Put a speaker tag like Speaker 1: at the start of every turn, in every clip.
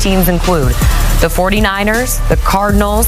Speaker 1: teams include the 49ers, the Cardinals,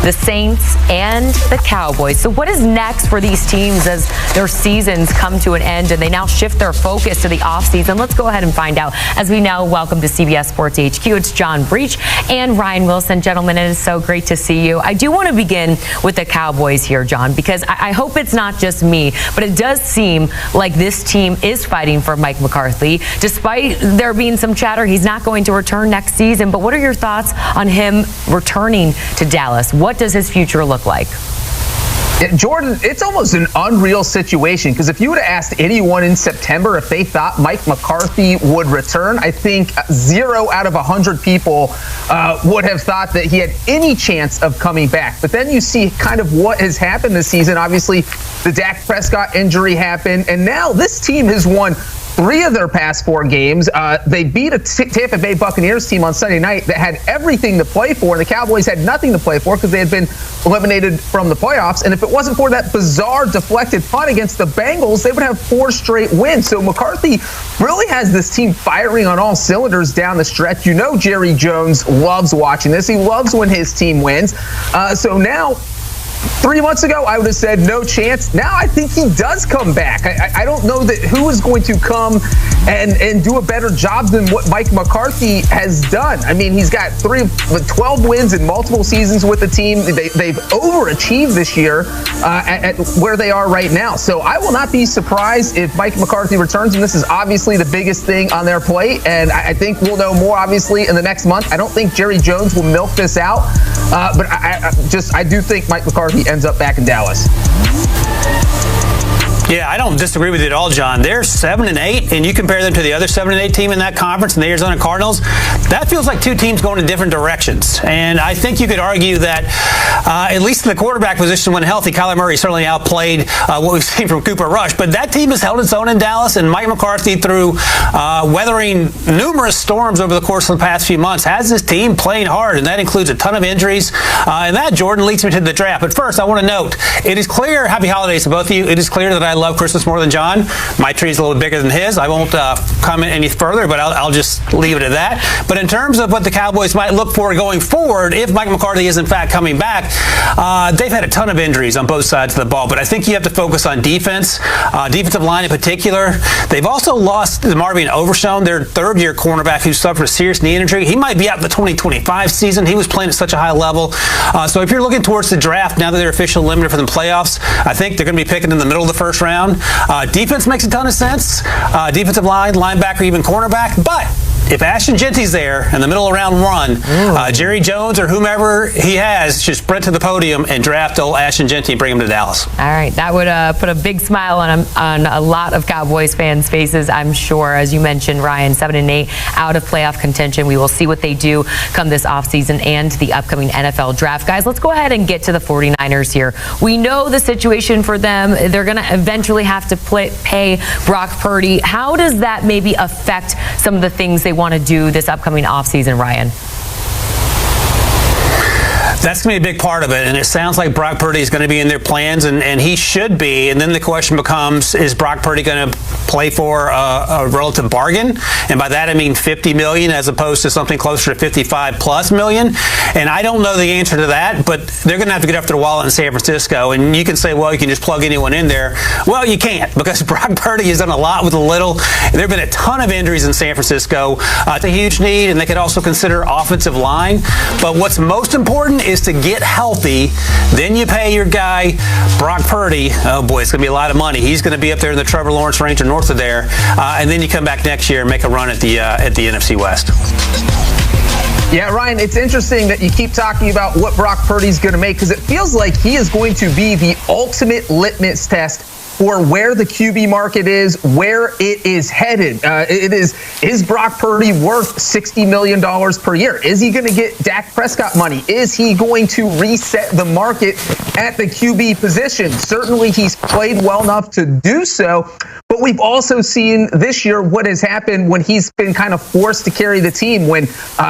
Speaker 1: the Saints, and the Cowboys. So what is next for these teams as their seasons come to an end and they now shift their focus to the offseason? Let's go ahead and find out as we now welcome to CBS Sports HQ. It's John Breach and Ryan Wilson. Gentlemen, it is so great to see you. I do want to begin with the Cowboys here, John, because I hope it's not just me, but it does seem like this team is fighting for Mike McCarthy. Despite there being some chatter, he's not going to return next season. But what are your thoughts on him returning to Dallas? What does his future look like?
Speaker 2: Jordan, it's almost an unreal situation because if you would have asked anyone in September if they thought Mike McCarthy would return, I think 0 out of 100 people would have thought that he had any chance of coming back. But then you see kind of what has happened this season. Obviously, the Dak Prescott injury happened, and now this team has won 3 of their past 4 games. They beat a Tampa Bay Buccaneers team on Sunday night that had everything to play for, and the Cowboys had nothing to play for because they had been eliminated from the playoffs. And if it wasn't for that bizarre deflected punt against the Bengals, they would have 4 straight wins. So McCarthy really has this team firing on all cylinders down the stretch. You know Jerry Jones loves watching this. He loves when his team wins. So now, 3 months ago, I would have said no chance. Now I think he does come back. I don't know that who is going to come and do a better job than what Mike McCarthy has done. I mean, he's got 12 wins in multiple seasons with the team. They've overachieved this year at where they are right now. So I will not be surprised if Mike McCarthy returns, and this is obviously the biggest thing on their plate. And I think we'll know more, obviously, in the next month. I don't think Jerry Jones will milk this out, but I do think Mike McCarthy ends up back in Dallas.
Speaker 3: Yeah, I don't disagree with you at all, John. They're 7-8, and you compare them to the other 7-8 team in that conference, and the Arizona Cardinals. That feels like 2 teams going in different directions. And I think you could argue that, at least in the quarterback position when healthy, Kyler Murray certainly outplayed what we've seen from Cooper Rush. But that team has held its own in Dallas, and Mike McCarthy, through weathering numerous storms over the course of the past few months, has this team playing hard, and that includes a ton of injuries. And that, Jordan, leads me to the draft. But first, I want to note, it is clear, happy holidays to both of you. It is clear that I love Christmas more than John. My tree is a little bit bigger than his. I won't comment any further, but I'll just leave it at that. But in terms of what the Cowboys might look for going forward, if Mike McCarthy is in fact coming back, they've had a ton of injuries on both sides of the ball. But I think you have to focus on defense, defensive line in particular. They've also lost Marvin Overshown, their third-year cornerback who suffered a serious knee injury. He might be out in the 2025 season. He was playing at such a high level. So if you're looking towards the draft, now that they're officially limited for the playoffs, I think they're going to be picking in the middle of the first round. Defense makes a ton of sense. Defensive line, linebacker, even cornerback. But if Ashton Genty's there in the middle of round 1, Jerry Jones or whomever he has should sprint to the podium and draft old Ashton Genty and bring him to Dallas.
Speaker 1: All right, that would put a big smile on a lot of Cowboys fans' faces, I'm sure. As you mentioned, Ryan, 7-8 out of playoff contention. We will see what they do come this offseason and the upcoming NFL draft. Guys, let's go ahead and get to the 49ers here. We know the situation for them. They're going to eventually have to pay Brock Purdy. How does that maybe affect some of the things they want to do this upcoming offseason, Ryan?
Speaker 3: That's going to be a big part of it, and it sounds like Brock Purdy is going to be in their plans, and he should be. And then the question becomes, is Brock Purdy going to play for a relative bargain? And by that I mean $50 million as opposed to something closer to $55+ million. And I don't know the answer to that, but they're going to have to get after the wallet in San Francisco. And you can say, well, you can just plug anyone in there. Well, you can't, because Brock Purdy has done a lot with a little. There have been a ton of injuries in San Francisco. It's a huge need, and they could also consider offensive line. But what's most important is to get healthy. Then you pay your guy, Brock Purdy. Oh boy, it's going to be a lot of money. He's going to be up there in the Trevor Lawrence range or north of there. And then you come back next year and make a run at the NFC West.
Speaker 2: Yeah, Ryan, it's interesting that you keep talking about what Brock Purdy's going to make, because it feels like he is going to be the ultimate litmus test for where the QB market is, where it is headed. Is Brock Purdy worth $60 million per year? Is he going to get Dak Prescott money? Is he going to reset the market at the QB position? Certainly he's played well enough to do so, but we've also seen this year what has happened when he's been kind of forced to carry the team, when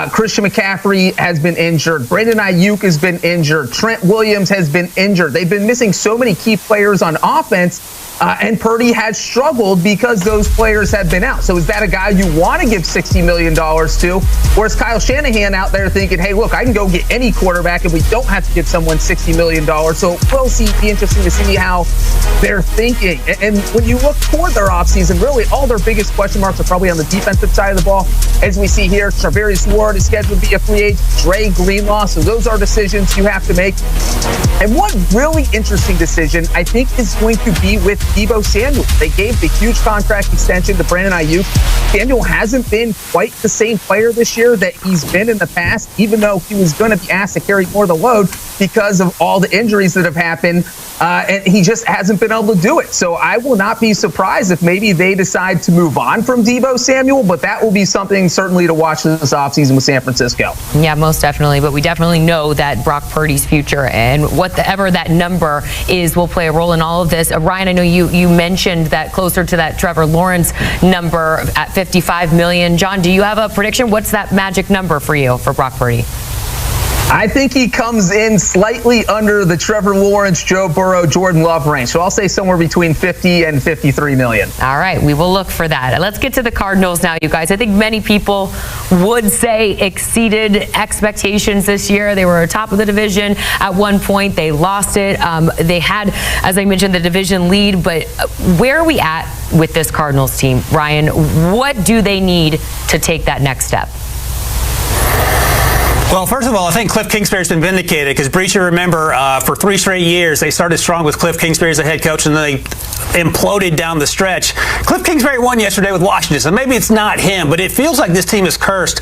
Speaker 2: Christian McCaffrey has been injured, Brandon Ayuk has been injured, Trent Williams has been injured. They've been missing so many key players on offense. and Purdy has struggled because those players have been out. So is that a guy you want to give $60 million to? Or is Kyle Shanahan out there thinking, hey, look, I can go get any quarterback and we don't have to give someone $60 million? So we'll be interesting to see how they're thinking. And when you look toward their offseason, really all their biggest question marks are probably on the defensive side of the ball. As we see here, Travarius Ward is scheduled to be a free agent, Dre Greenlaw. So those are decisions you have to make. And one really interesting decision, I think, is going to be with Deebo Samuel. They gave the huge contract extension to Brandon Ayuk. Samuel hasn't been quite the same player this year that he's been in the past, even though he was going to be asked to carry more of the load because of all the injuries that have happened. And he just hasn't been able to do it. So I will not be surprised if maybe they decide to move on from Deebo Samuel, but that will be something certainly to watch this offseason with San Francisco.
Speaker 1: Yeah, most definitely. But we definitely know that Brock Purdy's future and whatever that number is will play a role in all of this. Ryan, I know you mentioned that closer to that Trevor Lawrence number at $55 million. John, do you have a prediction? What's that magic number for you for Brock Purdy?
Speaker 2: I think he comes in slightly under the Trevor Lawrence, Joe Burrow, Jordan Love range. So I'll say somewhere between 50 and 53 million.
Speaker 1: All right, we will look for that. Let's get to the Cardinals now, you guys. I think many people would say exceeded expectations this year. They were top of the division at one point. They lost it. They had, as I mentioned, the division lead. But where are we at with this Cardinals team, Ryan? What do they need to take that next step?
Speaker 3: Well, first of all, I think Cliff Kingsbury's been vindicated because, Breach, you remember, for 3 straight years, they started strong with Cliff Kingsbury as the head coach, and then they imploded down the stretch. Cliff Kingsbury won yesterday with Washington, so maybe it's not him, but it feels like this team is cursed,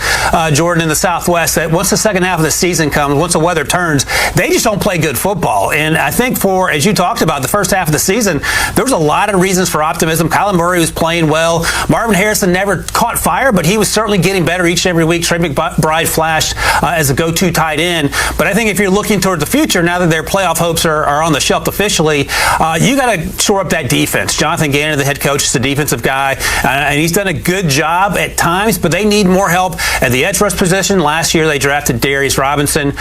Speaker 3: Jordan, in the Southwest, that once the second half of the season comes, once the weather turns, they just don't play good football. And I think for, as you talked about, the first half of the season, there was a lot of reasons for optimism. Kyler Murray was playing well. Marvin Harrison never caught fire, but he was certainly getting better each and every week. Trey McBride flashed as a go-to tight end. But I think if you're looking toward the future, now that their playoff hopes are on the shelf officially, you got to shore up that defense. Jonathan Gannon, the head coach, is a defensive guy, and he's done a good job at times, but they need more help at the edge rush position. Last year, they drafted Darius Robinson,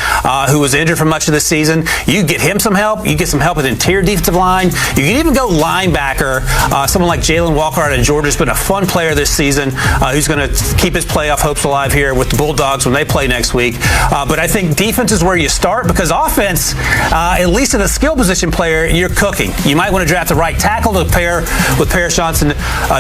Speaker 3: who was injured for much of the season. You get him some help. You get some help with interior defensive line. You can even go linebacker. Someone like Jalen Walker out of Georgia has been a fun player this season, who's going to keep his playoff hopes alive here with the Bulldogs when they play next week. But I think defense is where you start, because offense, at least in a skill position player, you're cooking. You might want to draft the right tackle to pair with Paris Johnson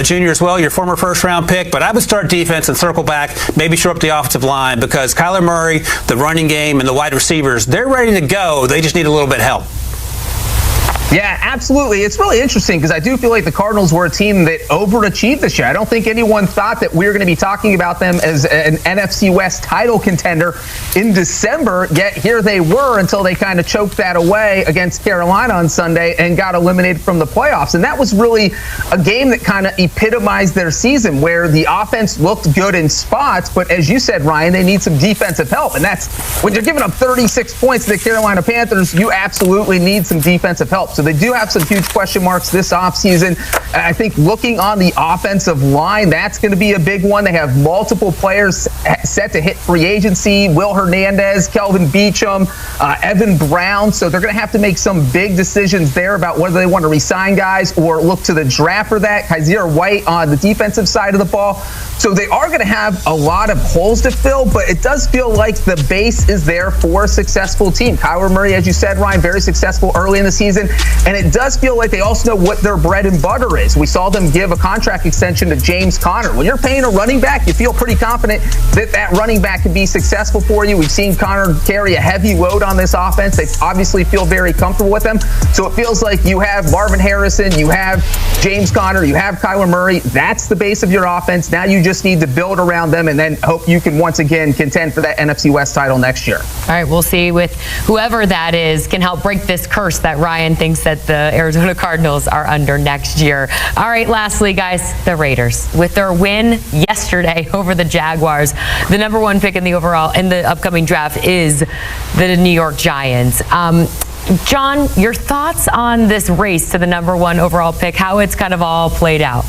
Speaker 3: Jr. as well, your former first-round pick. But I would start defense and circle back, maybe shore up the offensive line, because Kyler Murray, the running game, and the wide receivers, they're ready to go. They just need a little bit of help.
Speaker 2: Yeah, absolutely. It's really interesting because I do feel like the Cardinals were a team that overachieved this year. I don't think anyone thought that we were going to be talking about them as an NFC West title contender in December, yet here they were until they kind of choked that away against Carolina on Sunday and got eliminated from the playoffs. And that was really a game that kind of epitomized their season, where the offense looked good in spots, but as you said, Ryan, they need some defensive help. And that's when you're giving up 36 points to the Carolina Panthers, you absolutely need some defensive help. So they do have some huge question marks this offseason. I think looking on the offensive line, that's going to be a big one. They have multiple players set to hit free agency. Will Hernandez, Kelvin Beachum, Evan Brown. So they're going to have to make some big decisions there about whether they want to re-sign guys or look to the draft for that. Kaiser White on the defensive side of the ball. So they are going to have a lot of holes to fill, but it does feel like the base is there for a successful team. Kyler Murray, as you said, Ryan, very successful early in the season. And it does feel like they also know what their bread and butter is. We saw them give a contract extension to James Conner. When you're paying a running back, you feel pretty confident that that running back can be successful for you. We've seen Conner carry a heavy load on this offense. They obviously feel very comfortable with him. So it feels like you have Marvin Harrison, you have James Conner, you have Kyler Murray. That's the base of your offense. Now you just need to build around them and then hope you can once again contend for that NFC West title next year.
Speaker 1: All right, we'll see with whoever that is can help break this curse that Ryan thinks that the Arizona Cardinals are under next year. All right, lastly, guys, the Raiders. With their win yesterday over the Jaguars, the number one pick in the upcoming draft is the New York Giants. John, your thoughts on this race to the number one overall pick, how it's kind of all played out?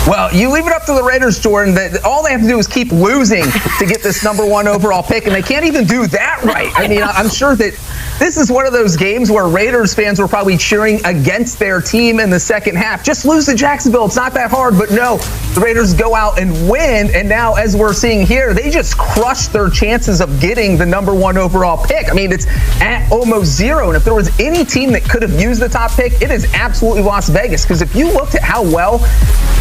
Speaker 2: Well, you leave it up to the Raiders, Jordan. All they have to do is keep losing to get this number one overall pick, and they can't even do that right. I mean, I'm sure that this is one of those games where Raiders fans were probably cheering against their team in the second half. Just lose to Jacksonville. It's not that hard. But no, the Raiders go out and win. And now, as we're seeing here, they just crushed their chances of getting the number 1 overall pick. I mean, it's at almost 0. And if there was any team that could have used the top pick, it is absolutely Las Vegas. Because if you looked at how well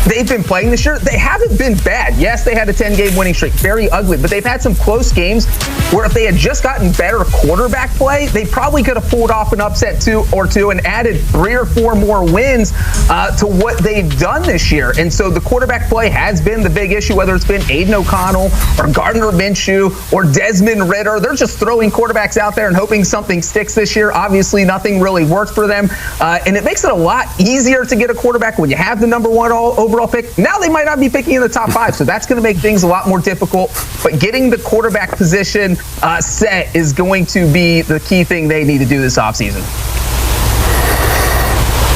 Speaker 2: they've been playing this year, they haven't been bad. Yes, they had a 10-game winning streak. Very ugly. But they've had some close games where if they had just gotten better quarterback play, they probably could have pulled off an upset or two and added 3 or 4 more wins to what they've done this year. And so the quarterback play has been the big issue, whether it's been Aiden O'Connell or Gardner Minshew or Desmond Ridder. They're just throwing quarterbacks out there and hoping something sticks this year. Obviously, nothing really worked for them. And it makes it a lot easier to get a quarterback when you have the number 1 overall pick. Now they might not be picking in the top 5, so that's going to make things a lot more difficult. But getting the quarterback position set is going to be the key thing they need to do this offseason.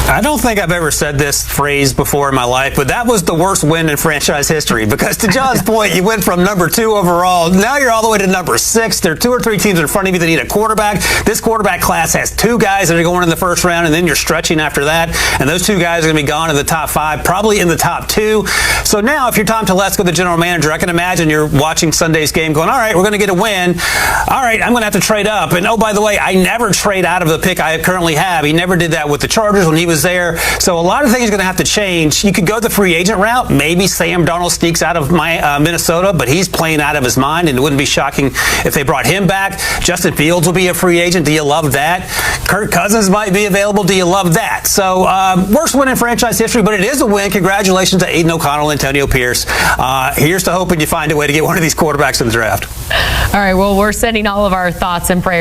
Speaker 3: I don't think I've ever said this phrase before in my life, but that was the worst win in franchise history. Because to John's point, you went from number 2 overall. Now you're all the way to number 6. There are 2 or 3 teams in front of you that need a quarterback. This quarterback class has 2 guys that are going in the first round, and then you're stretching after that. And those 2 guys are going to be gone in the top 5, probably in the top 2. So now, if you're Tom Telesco, the general manager, I can imagine you're watching Sunday's game going, all right, we're going to get a win. All right, I'm going to have to trade up. And oh, by the way, I never trade out of the pick I currently have. He never did that with the Chargers when he was there. So a lot of things are going to have to change. You could go the free agent route. Maybe Sam Darnold sneaks out of Minnesota, but he's playing out of his mind, and it wouldn't be shocking if they brought him back. Justin Fields will be a free agent. Do you love that? Kirk Cousins might be available. Do you love that? So worst win in franchise history, but it is a win. Congratulations to Aiden O'Connell and Antonio Pierce. Here's to hoping you find a way to get one of these quarterbacks in the draft.
Speaker 1: All right, well, we're sending all of our thoughts and prayers